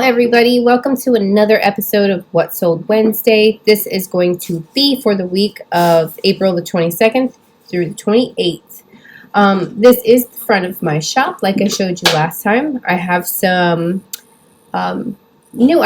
everybody. Welcome to another episode of What Sold Wednesday. This is going to be for the week of April the 22nd through the 28th. This is the front of my shop, like I showed you last time. I have some newer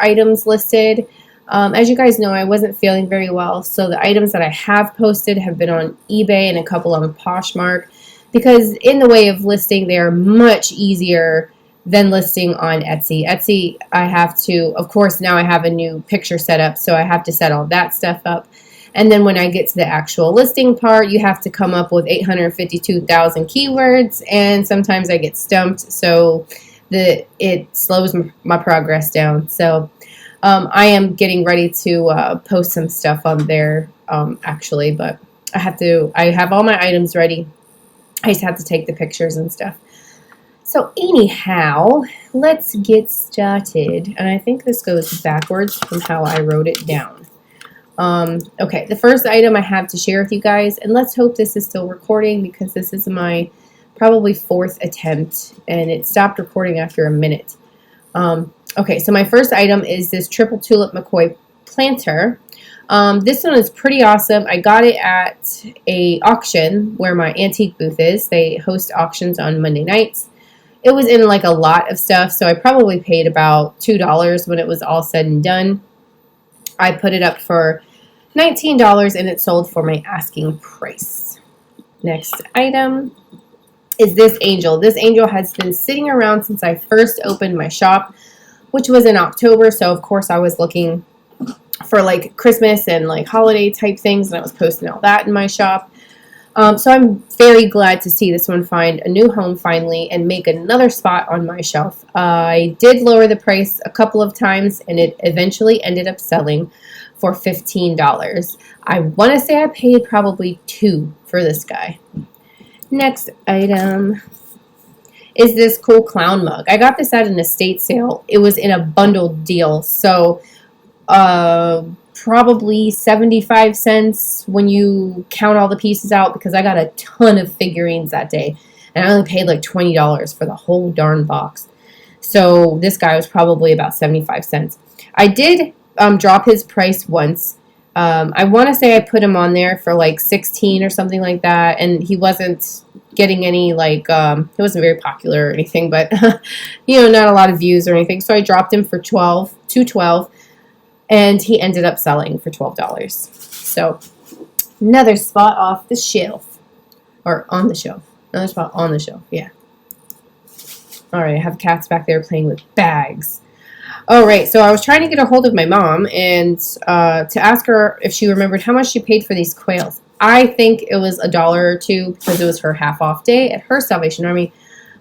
items listed. As you guys know, I wasn't feeling very well, so the items that I have posted have been on eBay and a couple on Poshmark, because in the way of listing, they are much easier than listing on Etsy. Etsy, I have to, of course, now I have a new picture set up, so I have to set all that stuff up. And then when I get to the actual listing part, you have to come up with 852,000 keywords, and sometimes I get stumped, so it slows my progress down. So I am getting ready to post some stuff on there, actually, but I have all my items ready. I just have to take the pictures and stuff. So anyhow, let's get started. And I think this goes backwards from how I wrote it down. Okay, the first item I have to share with you guys, and let's hope this is still recording because this is my probably fourth attempt, and it stopped recording after a minute. Okay, so my first item is this triple tulip McCoy planter. This one is pretty awesome. I got it at a auction where my antique booth is. They host auctions on Monday nights. It was in like a lot of stuff, so I probably paid about $2 when it was all said and done. I put it up for $19 and it sold for my asking price. Next item is this angel. This angel has been sitting around since I first opened my shop, which was in October, so of course I was looking for like Christmas and like holiday type things, and I was posting all that in my shop. So I'm very glad to see this one find a new home finally and make another spot on my shelf. I did lower the price a couple of times, and it eventually ended up selling for $15. I want to say I paid probably $2 for this guy. Next item is this cool clown mug. I got this at an estate sale. It was in a bundled deal, so probably 75 cents when you count all the pieces out, because I got a ton of figurines that day, and I only paid like $20 for the whole darn box. So this guy was probably about 75 cents. I did drop his price once. I want to say I put him on there for like 16 or something like that, and he wasn't getting any like he wasn't very popular or anything, but you know, not a lot of views or anything. So I dropped him for $12, and he ended up selling for $12. So another spot off the shelf, or on the shelf. Another spot on the shelf. Yeah. All right, I have cats back there playing with bags. All right, so I was trying to get a hold of my mom and to ask her if she remembered how much she paid for these quails. I think it was $1 or $2 because it was her half-off day at her Salvation Army.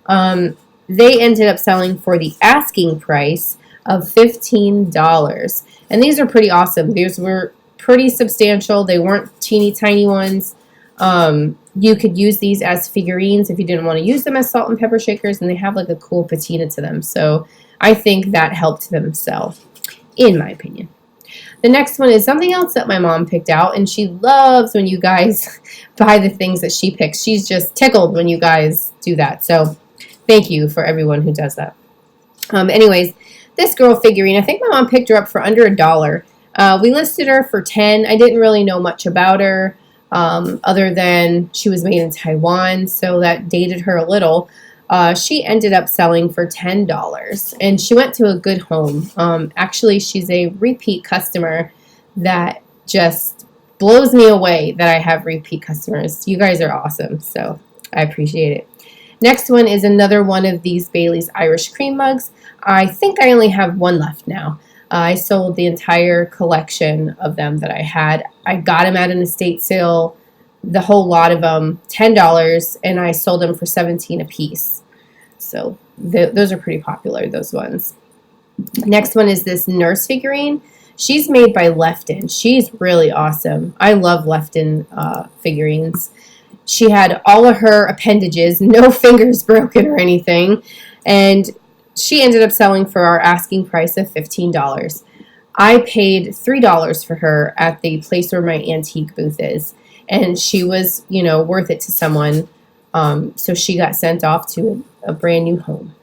They ended up selling for the asking price of $15. And these are pretty awesome. These were pretty substantial. They weren't teeny tiny ones. You could use these as figurines if you didn't want to use them as salt and pepper shakers, and they have like a cool patina to them. So I think that helped them sell, in my opinion. The next one is something else that my mom picked out, and she loves when you guys buy the things that she picks. She's just tickled when you guys do that. So thank you for everyone who does that. Anyways, this girl figurine, I think my mom picked her up for under $1. We listed her for $10. I didn't really know much about her, other than she was made in Taiwan, so that dated her a little. She ended up selling for $10, and she went to a good home. Actually, she's a repeat customer that just blows me away that I have repeat customers. You guys are awesome, so I appreciate it. Next one is another one of these Bailey's Irish cream mugs. I think I only have one left now. I sold the entire collection of them that I had. I got them at an estate sale, the whole lot of them, $10, and I sold them for $17 a piece. So those are pretty popular, those ones. Next one is this nurse figurine. She's made by Lefton. She's really awesome. I love Lefton figurines. She had all of her appendages, no fingers broken or anything, and she ended up selling for our asking price of $15. I paid $3 for her at the place where my antique booth is, and she was, you know, worth it to someone, so she got sent off to a brand new home.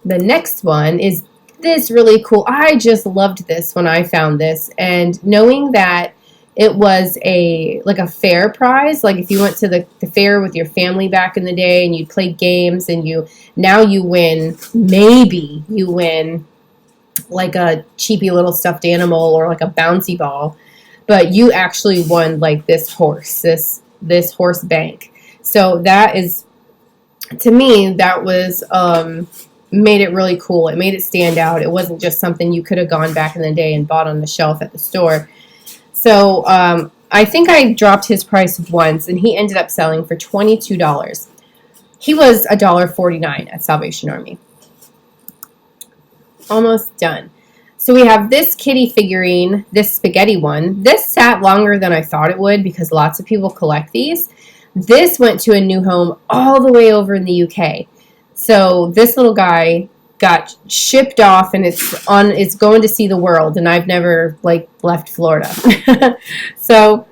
the next one is this really cool. I just loved this when I found this, and knowing that it was like a fair prize, like if you went to the fair with your family back in the day and you'd play games and now you win, maybe you win like a cheapy little stuffed animal or like a bouncy ball, but you actually won like this horse, this horse bank. So that is, to me, that was made it really cool. It made it stand out. It wasn't just something you could have gone back in the day and bought on the shelf at the store. So I think I dropped his price once, and he ended up selling for $22. He was $1.49 at Salvation Army. Almost done. So we have this kitty figurine, this spaghetti one. This sat longer than I thought it would because lots of people collect these. This went to a new home all the way over in the UK. So this little guy got shipped off, and it's going to see the world, and I've never like left Florida. So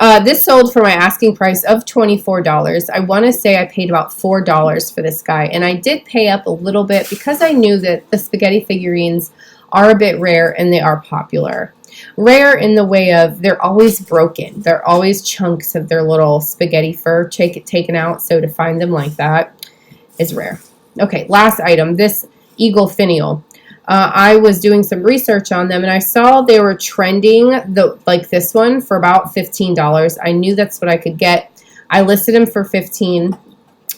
this sold for my asking price of $24. I want to say I paid about $4 for this guy, and I did pay up a little bit because I knew that the spaghetti figurines are a bit rare and they are popular. Rare in the way of they're always broken. They're always chunks of their little spaghetti fur taken out, so to find them like that is rare. Okay, last item, this eagle finial. I was doing some research on them, and I saw they were trending like this one for about $15. I knew that's what I could get. I listed him for $15.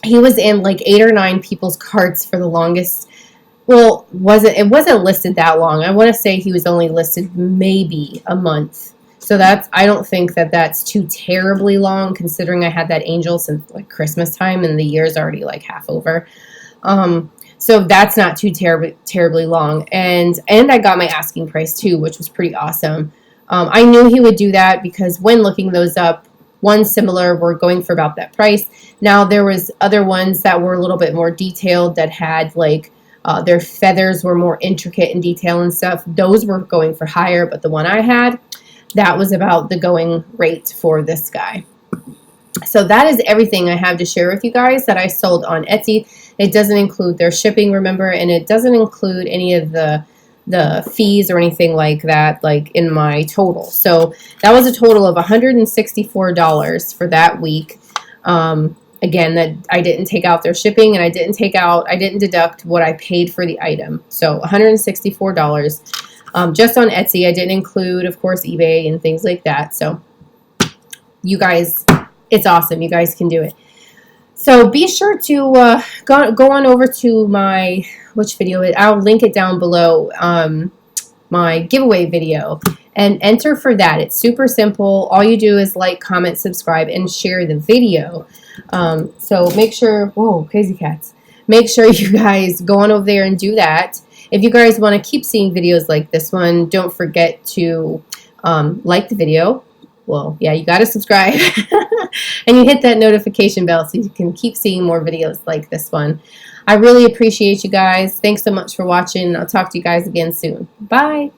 He was in like 8 or 9 people's carts for the longest. Well, it wasn't listed that long. I want to say he was only listed maybe a month. So I don't think that's too terribly long, considering I had that angel since like Christmas time, and the year's already like half over. So that's not too terribly long. And I got my asking price too, which was pretty awesome. I knew he would do that because when looking those up, one similar were going for about that price. Now there was other ones that were a little bit more detailed that had like their feathers were more intricate in detail and stuff. Those were going for higher, but the one I had, that was about the going rate for this guy. So that is everything I have to share with you guys that I sold on Etsy. It doesn't include their shipping, remember, and it doesn't include any of the fees or anything like that, like in my total. So that was a total of $164 for that week. Again, that I didn't take out their shipping, and I didn't deduct what I paid for the item. So $164 just on Etsy. I didn't include, of course, eBay and things like that. So you guys, it's awesome. You guys can do it. So be sure to go on over to my, which video? I'll link it down below, my giveaway video, and enter for that. It's super simple. All you do is like, comment, subscribe, and share the video. So make sure, whoa, crazy cats. Make sure you guys go on over there and do that. If you guys want to keep seeing videos like this one, don't forget to like the video. Well, yeah, you got to subscribe. And you hit that notification bell so you can keep seeing more videos like this one. I really appreciate you guys. Thanks so much for watching. I'll talk to you guys again soon. Bye.